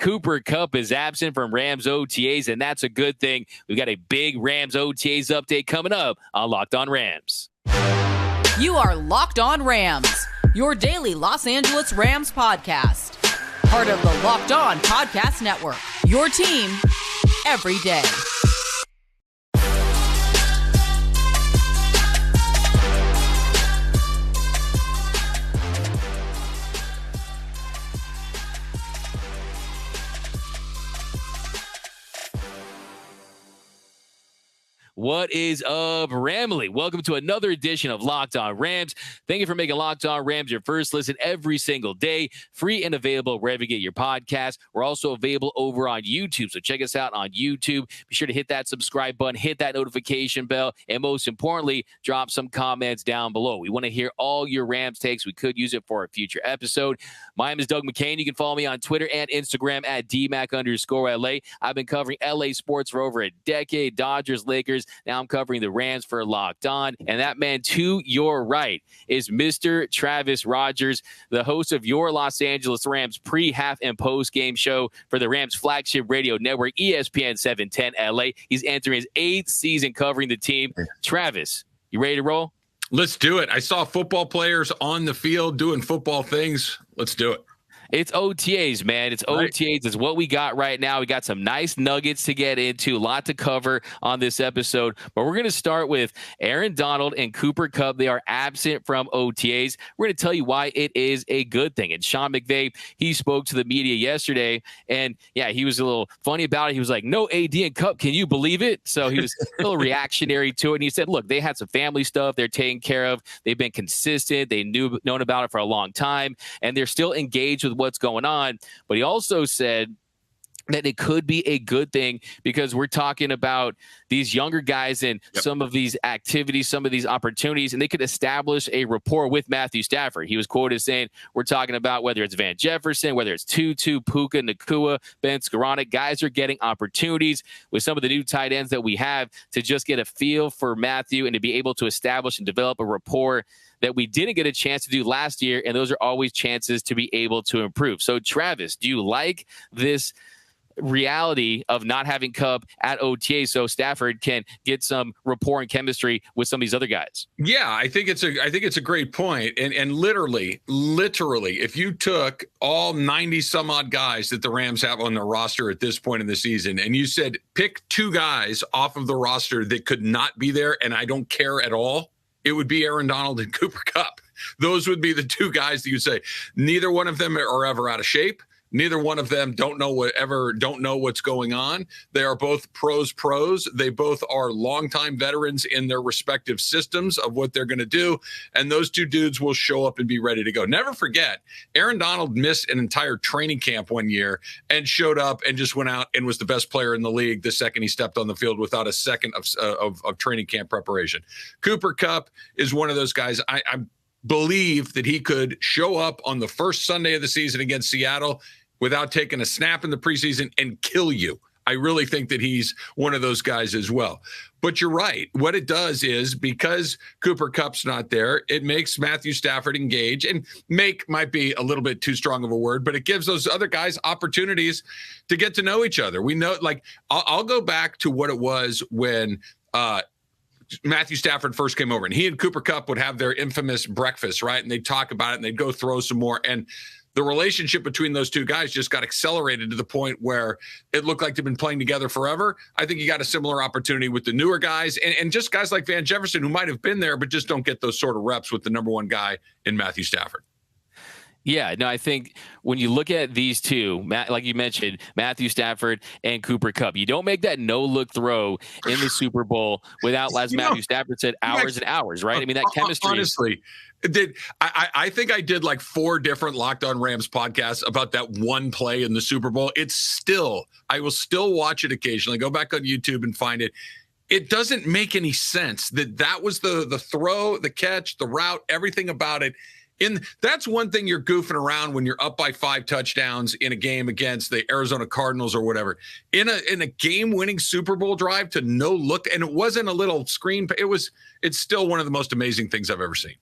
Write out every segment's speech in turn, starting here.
Cooper Kupp is absent from Rams OTAs, and that's a good thing. We've got a big Rams OTAs update coming up on Locked On Rams. You are Locked On Rams, your daily Los Angeles Rams podcast. Part of the Locked On Podcast Network, your team every day. What is up, Ramily? Welcome to another edition of Locked On Rams. Thank you for making Locked On Rams your first listen every single day. Free and available wherever you get your podcast. We're also available over on YouTube, so check us out on YouTube. Be sure to hit that subscribe button, hit that notification bell, and most importantly, drop some comments down below. We want to hear all your Rams takes. We could use it for a future episode. My name is Doug McCain. You can follow me on Twitter and Instagram at DMac_LA. I've been covering LA sports for over a decade. Dodgers, Lakers. Now I'm covering the Rams for Locked On. And that man to your right is Mr. Travis Rogers, the host of your Los Angeles Rams pre-half and post-game show for the Rams flagship radio network, ESPN 710 LA. He's entering his 8th season covering the team. Travis, you ready to roll? Let's do it. I saw football players on the field doing football things. Let's do it. It's OTAs, man. It's OTAs. It's what we got right now. We got some nice nuggets to get into, a lot to cover on this episode. But we're going to start with Aaron Donald and Cooper Kupp. They are absent from OTAs. We're going to tell you why it is a good thing. And Sean McVay, he spoke to the media yesterday, and yeah, he was a little funny about it. He was like, no AD and Kupp, can you believe it? So he was a little reactionary to it. And he said, look, they had some family stuff they're taking care of. They've been consistent. They known about it for a long time, and they're still engaged with what's going on. But he also said that it could be a good thing because we're talking about these younger guys and some of these activities, some of these opportunities, and they could establish a rapport with Matthew Stafford. He was quoted as saying, we're talking about whether it's Van Jefferson, whether it's Tutu, Puka, Nakua, Ben Skoranek, guys are getting opportunities with some of the new tight ends that we have to just get a feel for Matthew and to be able to establish and develop a rapport that we didn't get a chance to do last year, and those are always chances to be able to improve. So, Travis, do you like this reality of not having Kupp at OTA so Stafford can get some rapport and chemistry with some of these other guys? Yeah, I think it's a great point. And literally, if you took all 90 some odd guys that the Rams have on their roster at this point in the season, and you said, pick 2 guys off of the roster that could not be there, and I don't care at all, it would be Aaron Donald and Cooper Kupp. Those would be the 2 guys that you say, neither one of them are ever out of shape. Neither one of them don't know what's going on. They are both pros. They both are longtime veterans in their respective systems of what they're going to do. And those 2 dudes will show up and be ready to go. Never forget, Aaron Donald missed an entire training camp one year and showed up and just went out and was the best player in the league the second he stepped on the field without a second of training camp preparation. Cooper Kupp is one of those guys. I believe that he could show up on the first Sunday of the season against Seattle without taking a snap in the preseason and kill you. I really think that he's one of those guys as well. But you're right. What it does is, because Cooper Kupp's not there, it makes Matthew Stafford engage. And make might be a little bit too strong of a word, but it gives those other guys opportunities to get to know each other. We know, like, I'll go back to what it was when Matthew Stafford first came over, and he and Cooper Kupp would have their infamous breakfast, right? And they'd talk about it, and they'd go throw some more. And the relationship between those 2 guys just got accelerated to the point where it looked like they've been playing together forever. I think you got a similar opportunity with the newer guys and just guys like Van Jefferson, who might have been there, but just don't get those sort of reps with the number 1 guy in Matthew Stafford. Yeah, no, I think when you look at these 2, like you mentioned, Matthew Stafford and Cooper Kupp, you don't make that no-look throw in the Super Bowl without, as Matthew Stafford said, hours and hours, right? I mean, that chemistry. Honestly, I think I did like 4 different Locked On Rams podcasts about that one play in the Super Bowl. I will still watch it occasionally, go back on YouTube and find it. It doesn't make any sense that was the throw, the catch, the route, everything about it. That's one thing you're goofing around when you're up by 5 touchdowns in a game against the Arizona Cardinals or whatever. In a game-winning Super Bowl drive to no look, and it wasn't a little screen. It's still one of the most amazing things I've ever seen.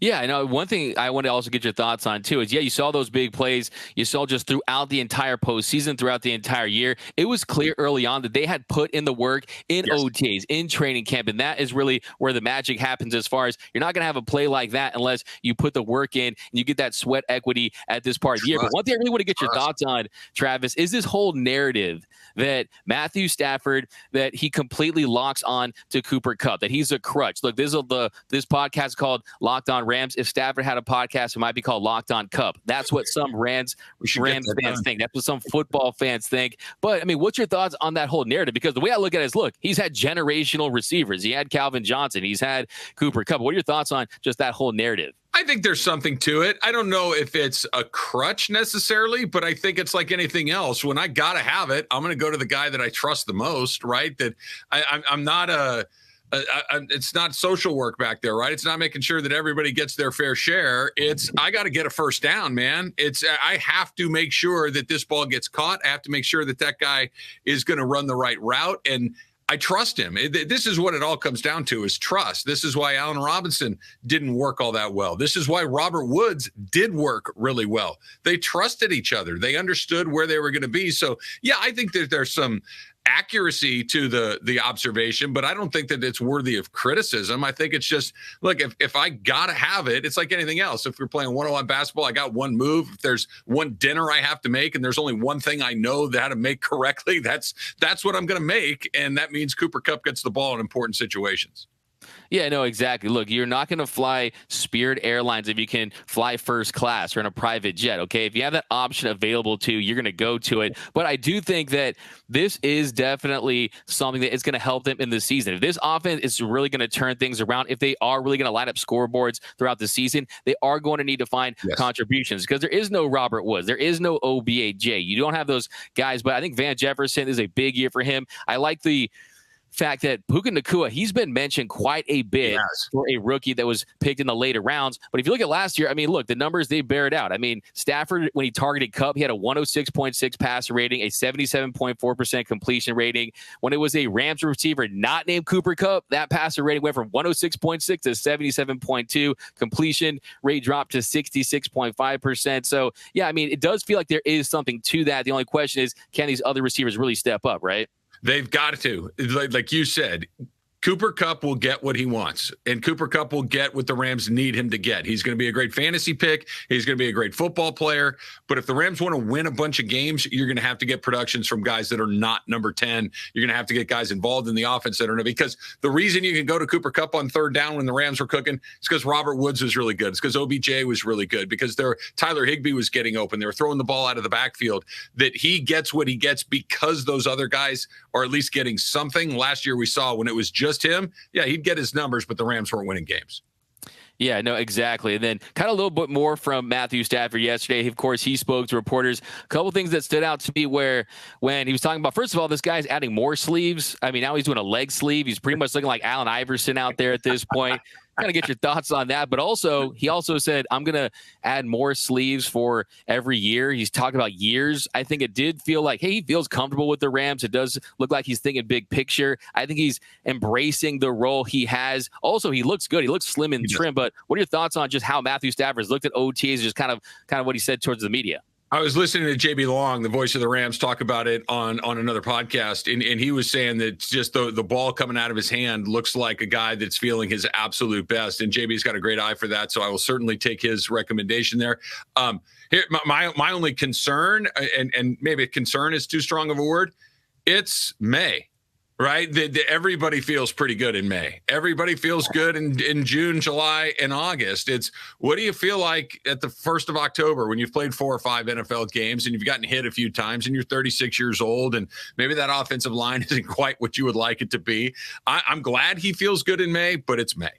Yeah, I know. One thing I want to also get your thoughts on too is, you saw those big plays. You saw just throughout the entire postseason, throughout the entire year. It was clear early on that they had put in the work in OTAs, in training camp, and that is really where the magic happens. As far as you're not going to have a play like that unless you put the work in and you get that sweat equity at this part of the year. But one thing I really want to get your thoughts on, Travis, is this whole narrative that Matthew Stafford, that he completely locks on to Cooper Kupp, that he's a crutch. Look, this podcast is called Locked On Rams. If Stafford had a podcast, it might be called Locked On Kupp. That's what some Rams fans think. That's what some football fans think. But, I mean, what's your thoughts on that whole narrative? Because the way I look at it is, look, he's had generational receivers. He had Calvin Johnson. He's had Cooper Kupp. What are your thoughts on just that whole narrative? I think there's something to it. I don't know if it's a crutch necessarily, but I think it's like anything else. When I got to have it, I'm going to go to the guy that I trust the most, right? That I'm not it's not social work back there, right? It's not making sure that everybody gets their fair share. It's, I got to get a first down, man. I have to make sure that this ball gets caught. I have to make sure that that guy is going to run the right route. And I trust him. This is what it all comes down to, is trust. This is why Allen Robinson didn't work all that well. This is why Robert Woods did work really well. They trusted each other. They understood where they were going to be. So, yeah, I think that there's some accuracy to the observation, but I don't think that it's worthy of criticism. I think it's just, look, if I got to have it, it's like anything else. If we're playing one-on-one basketball, I got one move. If there's one dinner I have to make and there's only one thing I know how to make correctly, that's what I'm going to make. And that means Cooper Kupp gets the ball in important situations. Yeah, no, exactly. Look, you're not going to fly Spirit Airlines if you can fly first class or in a private jet, okay? If you have that option available to you, you're going to go to it. But I do think that this is definitely something that is going to help them in the season. If this offense is really going to turn things around, if they are really going to line up scoreboards throughout the season, they are going to need to find contributions, because there is no Robert Woods. There is no OBJ. You don't have those guys, but I think Van Jefferson is a big year for him. I like the fact that Puka Nacua, he's been mentioned quite a bit for a rookie that was picked in the later rounds. But if you look at last year, I mean, look, the numbers, they bear it out. I mean, Stafford, when he targeted Kupp, he had a 106.6 passer rating, a 77.4% completion rating. When it was a Rams receiver not named Cooper Kupp, that passer rating went from 106.6 to 77.2. Completion rate dropped to 66.5%. So, yeah, I mean, it does feel like there is something to that. The only question is, can these other receivers really step up, right? They've got to. Like you said, Cooper Kupp will get what he wants, and Cooper Kupp will get what the Rams need him to get. He's going to be a great fantasy pick. He's going to be a great football player. But if the Rams want to win a bunch of games, you're going to have to get productions from guys that are not number 10. You're going to have to get guys involved in the offense that are not, because the reason you can go to Cooper Kupp on third down when the Rams were cooking is because Robert Woods was really good. It's because OBJ was really good, because Tyler Higbee was getting open. They were throwing the ball out of the backfield. That he gets what he gets because those other guys are at least getting something. Last year we saw when it was just him, yeah, he'd get his numbers, but the Rams weren't winning games. Yeah, no, exactly. And then kind of a little bit more from Matthew Stafford yesterday. Of course, he spoke to reporters. A couple things that stood out to me when he was talking about, first of all, this guy's adding more sleeves. I mean, now he's doing a leg sleeve. He's pretty much looking like Allen Iverson out there at this point. Kind of get your thoughts on that. But also, he also said, I'm going to add more sleeves for every year. He's talking about years. I think it did feel like, hey, he feels comfortable with the Rams. It does look like he's thinking big picture. I think he's embracing the role he has. Also, he looks good. He looks slim and trim. But what are your thoughts on just how Matthew Stafford's looked at OTAs, just kind of what he said towards the media? I was listening to JB Long, the voice of the Rams, talk about it on another podcast, and he was saying that just the ball coming out of his hand looks like a guy that's feeling his absolute best, and JB's got a great eye for that, so I will certainly take his recommendation there. Here, my only concern, and maybe concern is too strong of a word, it's May. Right? Everybody feels pretty good in May. Everybody feels good in June, July, and August. It's, what do you feel like at the 1st of October when you've played 4 or 5 NFL games and you've gotten hit a few times and you're 36 years old and maybe that offensive line isn't quite what you would like it to be? I'm glad he feels good in May, but it's May.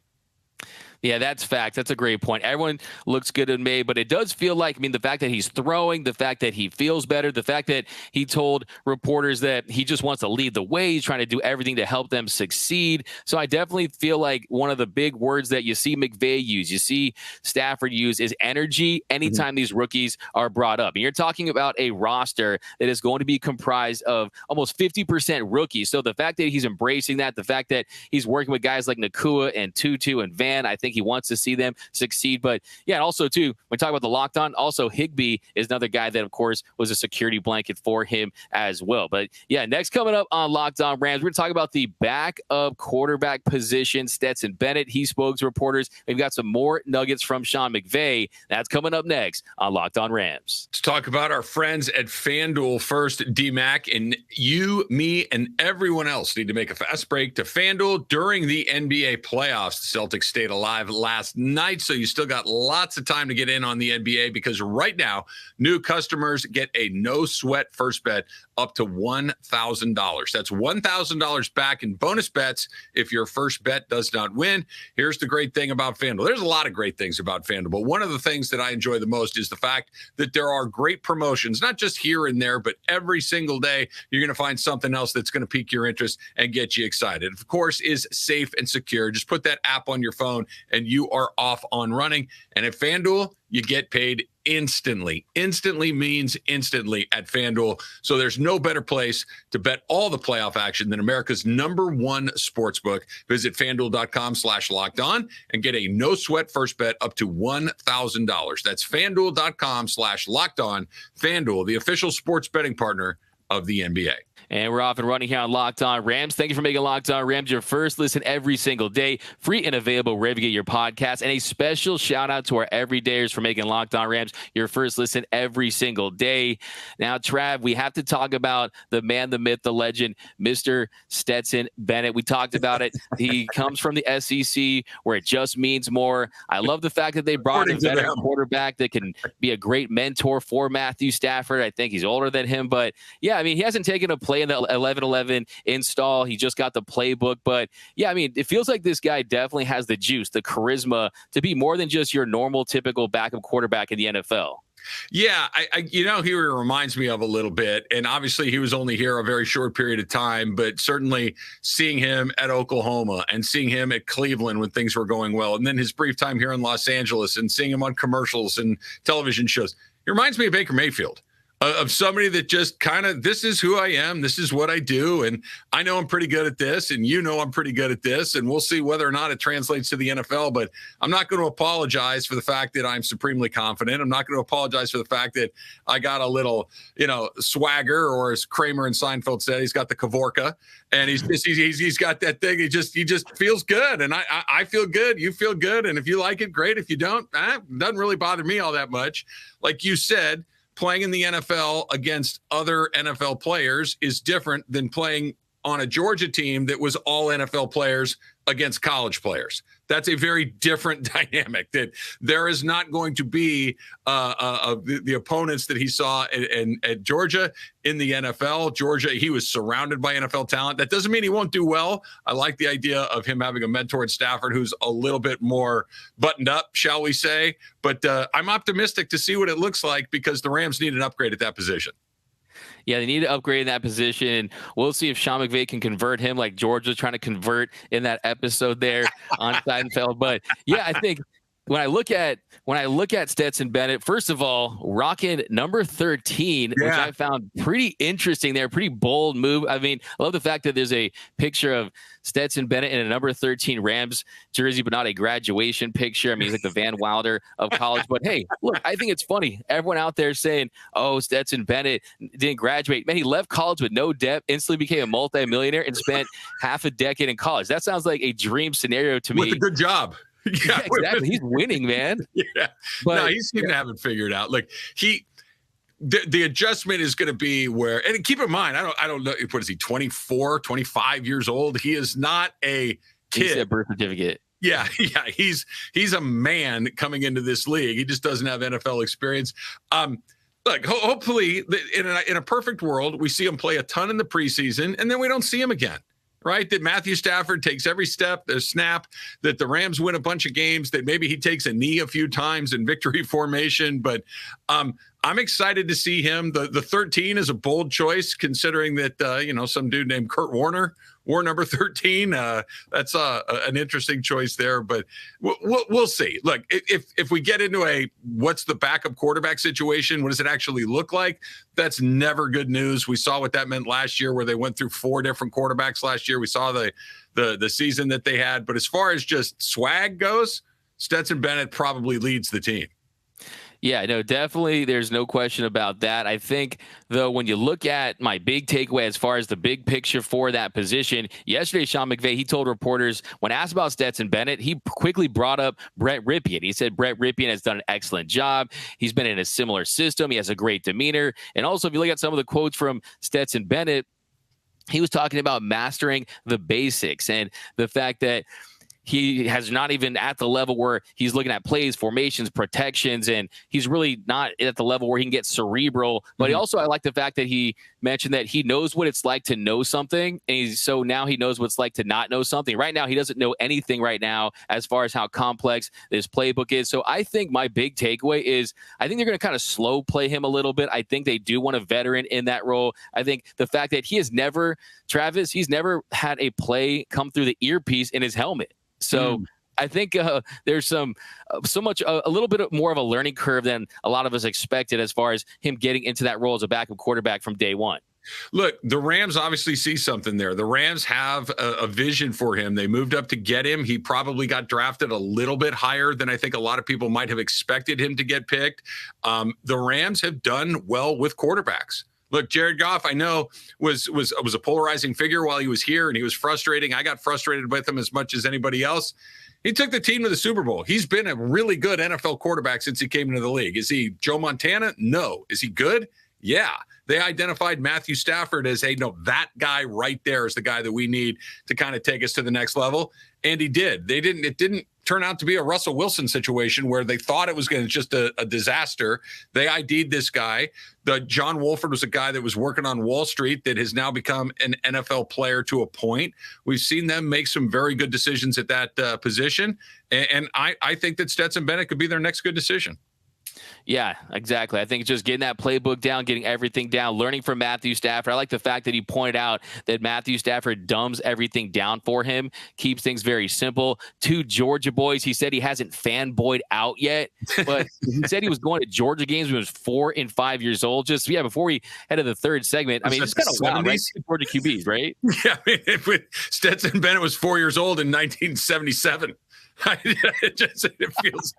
Yeah, that's fact. That's a great point. Everyone looks good in May, but it does feel like, I mean, the fact that he's throwing, the fact that he feels better, the fact that he told reporters that he just wants to lead the way, he's trying to do everything to help them succeed. So I definitely feel like one of the big words that you see McVay use, you see Stafford use, is energy anytime these rookies are brought up. And you're talking about a roster that is going to be comprised of almost 50% rookies. So the fact that he's embracing that, the fact that he's working with guys like Nacua and Tutu and Van, I think he wants to see them succeed. But yeah, and also too, when we talk about the Locked On, also Higbee is another guy that, of course, was a security blanket for him as well. But yeah, next coming up on Locked On Rams, we're going to talk about the backup quarterback position. Stetson Bennett, he spoke to reporters. We've got some more nuggets from Sean McVay. That's coming up next on Locked On Rams. Let's talk about our friends at FanDuel first. D-Mac, and you, me, and everyone else need to make a fast break to FanDuel during the NBA playoffs. The Celtics stayed alive last night, so you still got lots of time to get in on the NBA, because right now, new customers get a no-sweat first bet up to $1,000. That's $1,000 back in bonus bets if your first bet does not win. Here's the great thing about FanDuel. There's a lot of great things about FanDuel, but one of the things that I enjoy the most is the fact that there are great promotions, not just here and there, but every single day you're going to find something else that's going to pique your interest and get you excited. Of course, is safe and secure. Just put that app on your phone and you are off on running. And at FanDuel, you get paid instantly. Instantly means instantly at FanDuel. So there's no better place to bet all the playoff action than America's #1 sportsbook. Visit FanDuel.com/lockedon and get a no sweat first bet up to $1,000. That's FanDuel.com/lockedon. FanDuel, the official sports betting partner of the NBA. And we're off and running here on Locked On Rams. Thank you for making Locked On Rams your first listen every single day. Free and available wherever you get your podcast. And a special shout out to our everydayers for making Locked On Rams your first listen every single day. Now, Trav, we have to talk about the man, the myth, the legend, Mr. Stetson Bennett. We talked about it. He comes from the SEC, where it just means more. I love the fact that they brought in a veteran quarterback that can be a great mentor for Matthew Stafford. I think he's older than him. But yeah, I mean, he hasn't taken a play in the 11-11 install. He just got the playbook. But yeah, I mean, it feels like this guy definitely has the juice, the charisma to be more than just your normal, typical backup quarterback in the NFL. Yeah, he reminds me of a little bit. And obviously he was only here a very short period of time, but certainly seeing him at Oklahoma and seeing him at Cleveland when things were going well, and then his brief time here in Los Angeles and seeing him on commercials and television shows, he reminds me of Baker Mayfield. Of somebody that just kind of, this is who I am, this is what I do, and I know I'm pretty good at this, and you know I'm pretty good at this, and we'll see whether or not it translates to the NFL, but I'm not going to apologize for the fact that I'm supremely confident. I'm not going to apologize for the fact that I got a little, swagger, or as Kramer and Seinfeld said, he's got the Kavorka, and he's got that thing. He just feels good, and I feel good, you feel good, and if you like it, great. If you don't, it doesn't really bother me all that much. Like you said, playing in the NFL against other NFL players is different than playing on a Georgia team that was all NFL players against college players. That's a very different dynamic. That there is not going to be the opponents that he saw at Georgia in the NFL. Georgia, he was surrounded by NFL talent. That doesn't mean he won't do well. I like the idea of him having a mentor at Stafford who's a little bit more buttoned up, shall we say. But I'm optimistic to see what it looks like, because the Rams need an upgrade at that position. Yeah, they need to upgrade in that position. We'll see if Sean McVay can convert him like George was trying to convert in that episode there on Seinfeld. But yeah, I think when I look at Stetson Bennett, first of all, rocking number 13, which I found pretty interesting there, pretty bold move. I mean, I love the fact that there's a picture of Stetson Bennett in a number 13 Rams jersey, but not a graduation picture. I mean, he's like the Van Wilder of college. But hey, look, I think it's funny. Everyone out there saying, oh, Stetson Bennett didn't graduate. Man, he left college with no debt, instantly became a multimillionaire, and spent half a decade in college. That sounds like a dream scenario to me. With a good job. Yeah, exactly. He's winning, man. Yeah. But no, he seemed to have it figured out. Like the adjustment is going to be where, and keep in mind, I don't know, what is he, 24, 25 years old? He is not a kid. He's a birth certificate. Yeah. He's a man coming into this league. He just doesn't have NFL experience. Look, hopefully in a perfect world, we see him play a ton in the preseason, and then we don't see him again. Right? That Matthew Stafford takes every step, the snap, that the Rams win a bunch of games, that maybe he takes a knee a few times in victory formation. But I'm excited to see him. The 13 is a bold choice, considering that, some dude named Kurt Warner wore number 13. That's an interesting choice there, but we'll see. Look, if we get into what's the backup quarterback situation, what does it actually look like? That's never good news. We saw what that meant last year, where they went through 4 different quarterbacks last year. We saw the season that they had. But as far as just swag goes, Stetson Bennett probably leads the team. Yeah, no, definitely. There's no question about that. I think, though, when you look at my big takeaway as far as the big picture for that position, yesterday, Sean McVay, he told reporters when asked about Stetson Bennett, he quickly brought up Brett Rypien. He said Brett Rypien has done an excellent job. He's been in a similar system. He has a great demeanor. And also, if you look at some of the quotes from Stetson Bennett, he was talking about mastering the basics and the fact that he has not even at the level where he's looking at plays, formations, protections, and he's really not at the level where he can get cerebral. But he also, I like the fact that he mentioned that he knows what it's like to know something, and so now he knows what it's like to not know something. Right now, he doesn't know anything right now as far as how complex this playbook is. So I think my big takeaway is I think they're going to kind of slow play him a little bit. I think they do want a veteran in that role. I think the fact that he has never, Travis, he's never had a play come through the earpiece in his helmet. So I think there's a little bit more of a learning curve than a lot of us expected as far as him getting into that role as a backup quarterback from day one. Look, the Rams obviously see something there. The Rams have a vision for him. They moved up to get him. He probably got drafted a little bit higher than I think a lot of people might have expected him to get picked. The Rams have done well with quarterbacks. Look, Jared Goff, I know, was a polarizing figure while he was here, and he was frustrating. I got frustrated with him as much as anybody else. He took the team to the Super Bowl. He's been a really good NFL quarterback since he came into the league. Is he Joe Montana? No. Is he good? Yeah. They identified Matthew Stafford as, hey, no, that guy right there is the guy that we need to kind of take us to the next level. And he did. It didn't turn out to be a Russell Wilson situation where they thought it was going to just a disaster. They ID'd this guy. John Wolford was a guy that was working on Wall Street that has now become an NFL player to a point. We've seen them make some very good decisions at that position. And I think that Stetson Bennett could be their next good decision. Yeah, exactly. I think it's just getting that playbook down, getting everything down, learning from Matthew Stafford. I like the fact that he pointed out that Matthew Stafford dumbs everything down for him, keeps things very simple. 2 Georgia boys. He said he hasn't fanboyed out yet, but he said he was going to Georgia games when he was 4 and 5 years old. Just, before we head to the third segment, I mean, it's kind of wild, right? Georgia QBs, right? Yeah, I mean, Stetson Bennett was 4 years old in 1977. It feels.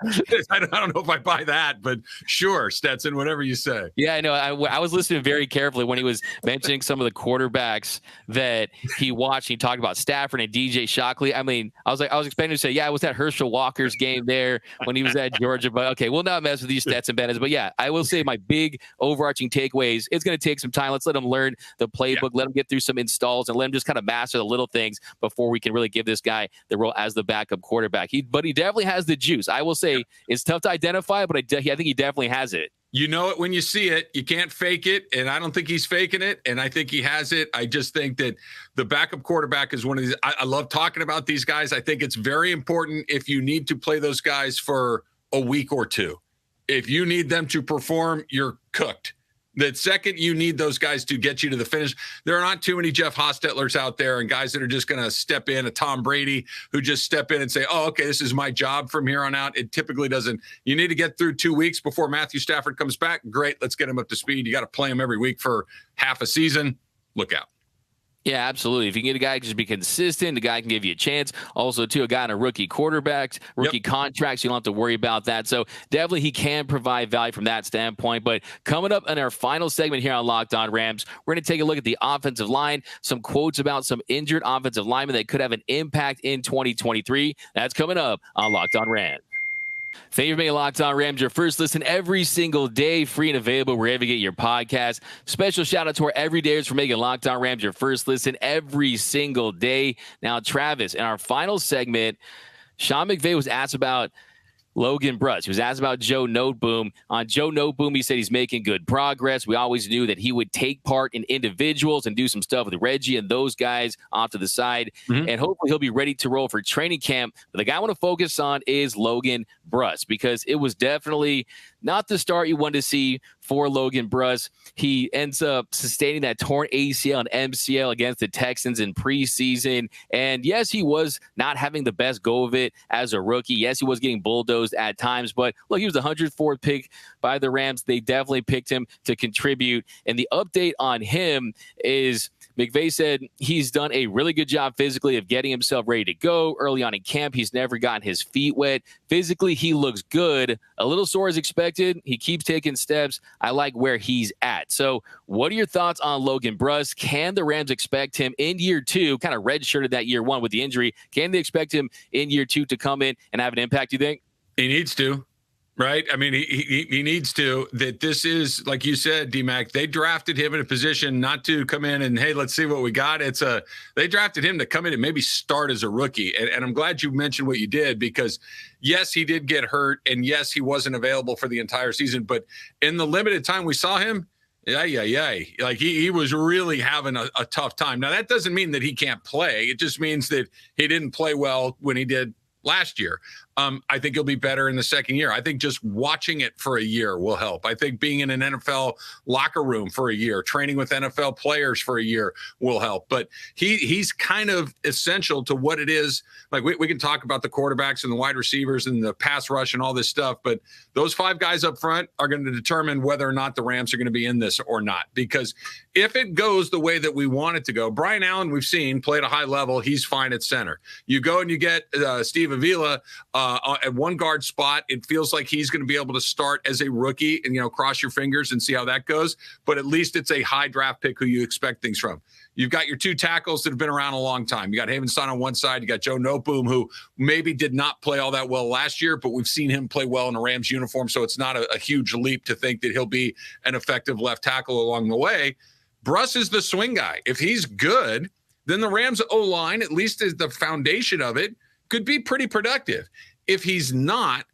I don't know if I buy that, but sure, Stetson, whatever you say. Yeah, I know. I was listening very carefully when he was mentioning some of the quarterbacks that he watched. He talked about Stafford and DJ Shockley. I mean, I was expecting to say, yeah, it was that Herschel Walker's game there when he was at Georgia. But okay, we'll not mess with these Stetson Bennett. But yeah, I will say my big overarching takeaways. It's going to take some time. Let's let him learn the playbook. Let him get through some installs and let him just kind of master the little things before we can really give this guy the role as the backup quarterback. But he definitely has the juice. I will say it's tough to identify, but I think he definitely has it. You know it when you see it. You can't fake it, and I don't think he's faking it, and I think he has it. I just think that the backup quarterback is one of these. I love talking about these guys. I think it's very important if you need to play those guys for a week or two. If you need them to perform, you're cooked. The second you need those guys to get you to the finish, there are not too many Jeff Hostetlers out there and guys that are just going to step in, a Tom Brady who just step in and say, oh, okay, this is my job from here on out. It typically doesn't. You need to get through 2 weeks before Matthew Stafford comes back. Great, let's get him up to speed. You got to play him every week for half a season. Look out. Yeah, absolutely. If you can get a guy who can just be consistent, the guy can give you a chance. Also, too, a guy on a rookie quarterback, rookie contracts, you don't have to worry about that. So definitely he can provide value from that standpoint. But coming up in our final segment here on Locked On Rams, we're going to take a look at the offensive line, some quotes about some injured offensive linemen that could have an impact in 2023. That's coming up on Locked On Rams. Thank you for being Locked On Rams, your first listen every single day, free and available wherever you get your podcast. Special shout out to our everydayers for making Locked On Rams your first listen every single day. Now, Travis, in our final segment, Sean McVay was asked about Logan Bruss. He was asked about Joe Noteboom. On Joe Noteboom, he said he's making good progress. We always knew that he would take part in individuals and do some stuff with Reggie and those guys off to the side. And hopefully he'll be ready to roll for training camp. But the guy I want to focus on is Logan Bruss, because it was definitely not the start you want to see for Logan Bruss. He ends up sustaining that torn ACL and MCL against the Texans in preseason. And yes, he was not having the best go of it as a rookie. Yes, he was getting bulldozed at times, but look, he was the 104th pick by the Rams. They definitely picked him to contribute. And the update on him is McVay said he's done a really good job physically of getting himself ready to go. Early on in camp, he's never gotten his feet wet. Physically, he looks good. A little sore as expected. He keeps taking steps. I like where he's at. So what are your thoughts on Logan Bruss? Can the Rams expect him in year 2, kind of redshirted that year 1 with the injury? Can they expect him in year 2 to come in and have an impact, you think? He needs to. Right. I mean, he needs to. That this is, like you said, D-Mac, they drafted him in a position not to come in and, hey, let's see what we got. They drafted him to come in and maybe start as a rookie. And I'm glad you mentioned what you did, because yes, he did get hurt, and yes, he wasn't available for the entire season. But in the limited time we saw him, like he was really having a tough time. Now, that doesn't mean that he can't play. It just means that he didn't play well when he did last year. I think he'll be better in the second year. I think just watching it for a year will help. I think being in an NFL locker room for a year, training with NFL players for a year will help. But he's kind of essential to what it is. Like we can talk about the quarterbacks and the wide receivers and the pass rush and all this stuff, but those 5 guys up front are going to determine whether or not the Rams are going to be in this or not. Because if it goes the way that we want it to go, Brian Allen, we've seen, play at a high level. He's fine at center. You go and you get Steve Avila at one guard spot. It feels like he's going to be able to start as a rookie and, cross your fingers and see how that goes. But at least it's a high draft pick who you expect things from. You've got your 2 tackles that have been around a long time. You got Havenstein on one side. You got Joe Noteboom, who maybe did not play all that well last year, but we've seen him play well in a Rams uniform. So it's not a huge leap to think that he'll be an effective left tackle along the way. Bruss is the swing guy. If he's good, then the Rams O-line, at least as the foundation of it, could be pretty productive. If he's not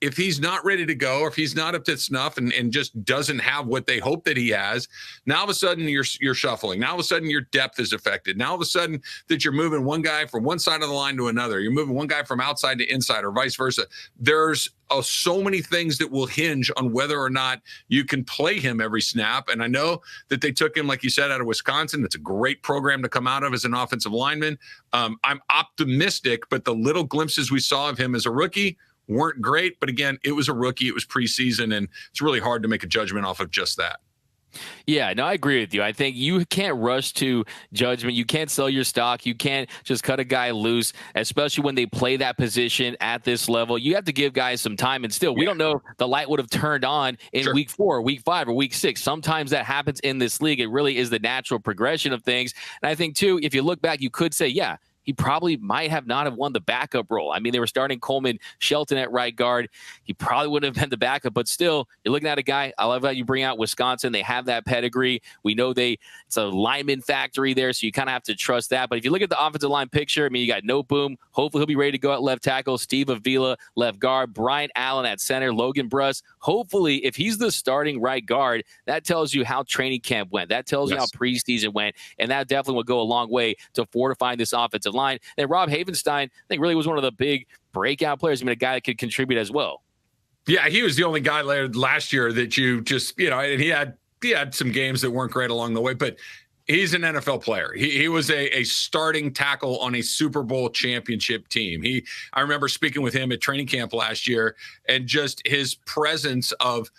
ready to go, or if he's not up to snuff and just doesn't have what they hope that he has, now all of a sudden you're shuffling. Now all of a sudden your depth is affected. Now all of a sudden that you're moving one guy from one side of the line to another. You're moving one guy from outside to inside, or vice versa. There's so many things that will hinge on whether or not you can play him every snap. And I know that they took him, like you said, out of Wisconsin. It's a great program to come out of as an offensive lineman. I'm optimistic, but the little glimpses we saw of him as a rookie weren't great. But again, it was a rookie. It was preseason, and it's really hard to make a judgment off of just that. Yeah, no, I agree with you. I think you can't rush to judgment. You can't sell your stock. You can't just cut a guy loose, especially when they play that position at this level. You have to give guys some time. And still, we don't know if the light would have turned on in week 4, week 5, or week 6. Sometimes that happens in this league. It really is the natural progression of things. And I think, too, if you look back, you could say, yeah, he probably might have not have won the backup role. I mean, they were starting Coleman Shelton at right guard. He probably wouldn't have been the backup, but still, you're looking at a guy. I love how you bring out Wisconsin. They have that pedigree. We know it's a lineman factory there, so you kind of have to trust that. But if you look at the offensive line picture, I mean, you got Noteboom. Hopefully he'll be ready to go at left tackle. Steve Avila, left guard. Brian Allen at center. Logan Bruss. Hopefully, if he's the starting right guard, that tells you how training camp went. That tells you how preseason went, and that definitely will go a long way to fortifying this offensive line. And Rob Havenstein, I think, really was one of the big breakout players. I mean, a guy that could contribute as well. Yeah, he was the only guy last year that you just, and he had some games that weren't great along the way, but he's an NFL player. He was a starting tackle on a Super Bowl championship team. I remember speaking with him at training camp last year, and just his presence of,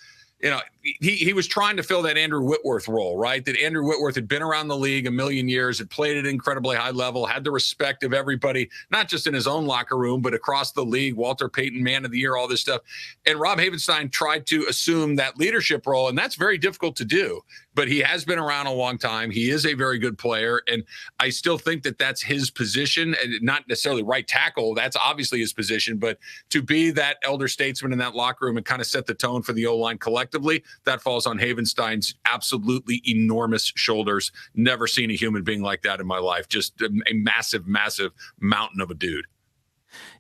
he was trying to fill that Andrew Whitworth role, right? That Andrew Whitworth had been around the league a million years, had played at an incredibly high level, had the respect of everybody, not just in his own locker room, but across the league. Walter Payton, Man of the Year, all this stuff. And Rob Havenstein tried to assume that leadership role, and that's very difficult to do. But he has been around a long time. He is a very good player, and I still think that that's his position, and not necessarily right tackle. That's obviously his position, but to be that elder statesman in that locker room and kind of set the tone for the O-line collectively, that falls on Havenstein's absolutely enormous shoulders. Never seen a human being like that in my life. Just a massive, massive mountain of a dude.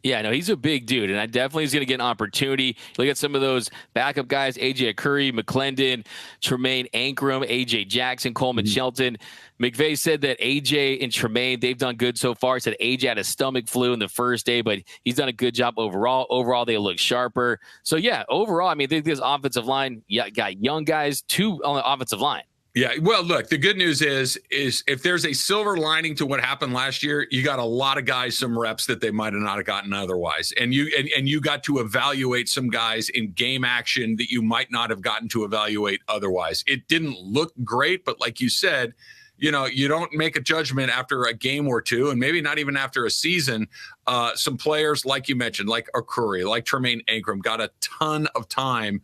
Yeah, no, he's a big dude, and I definitely is going to get an opportunity. Look at some of those backup guys: AJ Curry, McClendon, Tremaine Ankrum, AJ Jackson, Coleman Shelton. McVay said that AJ and Tremaine, they've done good so far. He said AJ had a stomach flu in the first day, but he's done a good job overall. Overall, they look sharper. So, yeah, overall, I mean, I think this offensive line, got young guys, too, on the offensive line. Yeah, well, look, the good news is if there's a silver lining to what happened last year, you got a lot of guys some reps that they might have not have gotten otherwise, and you got to evaluate some guys in game action that you might not have gotten to evaluate otherwise. It didn't look great, but like you said, you don't make a judgment after a game or two, and maybe not even after a season. Some players, like you mentioned, like a Curry, like Tremaine Ankrum, got a ton of time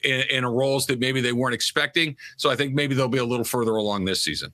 in roles that maybe they weren't expecting. So I think maybe they'll be a little further along this season.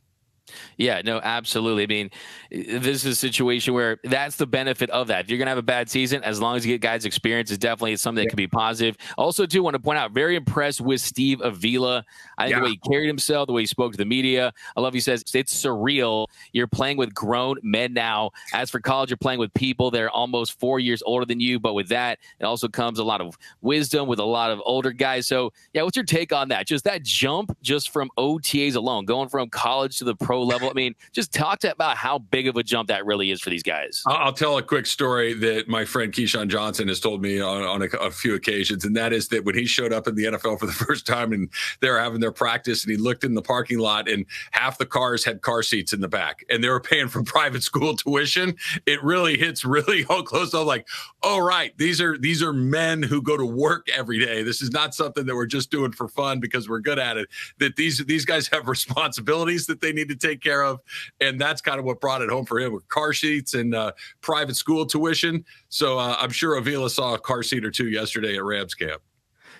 Yeah, no, absolutely. I mean, this is a situation where that's the benefit of that. If you're going to have a bad season, as long as you get guys' experience, it's definitely something that can be positive. Also, too, want to point out, very impressed with Steve Avila. I think the way he carried himself, the way he spoke to the media. I love he says, it's surreal. You're playing with grown men now. As for college, you're playing with people that are almost 4 years older than you. But with that, it also comes a lot of wisdom with a lot of older guys. So, yeah, what's your take on that? Just that jump just from OTAs alone, going from college to the pro level. I mean, just talk about how big of a jump that really is for these guys. I'll tell a quick story that my friend Keyshawn Johnson has told me on a few occasions, and that is that when he showed up in the NFL for the first time and they were having their practice, and he looked in the parking lot and half the cars had car seats in the back and they were paying for private school tuition. It really hits really close. I'm like, oh, right. These are men who go to work every day. This is not something that we're just doing for fun because we're good at it. That these guys have responsibilities that they need to take care of. And that's kind of what brought it home for him, with car seats and private school tuition. So I'm sure Avila saw a car seat or two yesterday at Rams camp.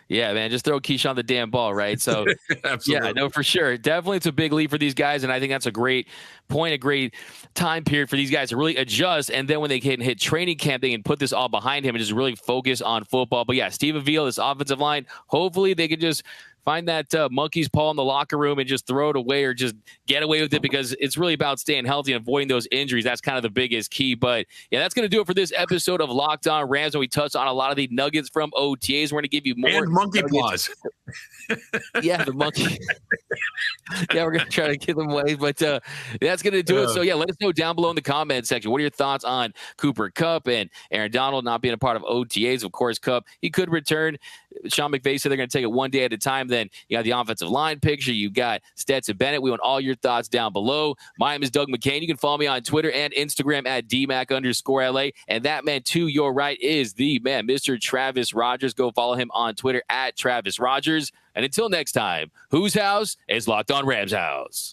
Yeah, man, just throw Keyshawn the damn ball, right? So, Absolutely. Yeah, no, for sure. Definitely it's a big leap for these guys, and I think that's a great point, a great time period for these guys to really adjust, and then when they can hit training camp, they can put this all behind him and just really focus on football. But, yeah, Steve Avila, this offensive line, hopefully they can just find that monkey's paw in the locker room and just throw it away or just get away with it, because it's really about staying healthy and avoiding those injuries. That's kind of the biggest key. But, yeah, that's going to do it for this episode of Locked On Rams. And we touched on a lot of the nuggets from OTAs. We're going to give you more. And monkey paws. Yeah, the monkey. Yeah, we're going to try to give them away. But that's going to do it. So, yeah, let us know down below in the comment section. What are your thoughts on Cooper Kupp and Aaron Donald not being a part of OTAs? Of course, Kupp, he could return. Sean McVay said they're going to take it one day at a time. Then you got the offensive line picture. You got Stetson Bennett. We want all your thoughts down below. My name is Doug McCain. You can follow me on Twitter and Instagram at DMac_LA. And that man to your right is the man, Mr. Travis Rogers. Go follow him on Twitter at Travis Rogers. And until next time, whose house is Locked On Rams house?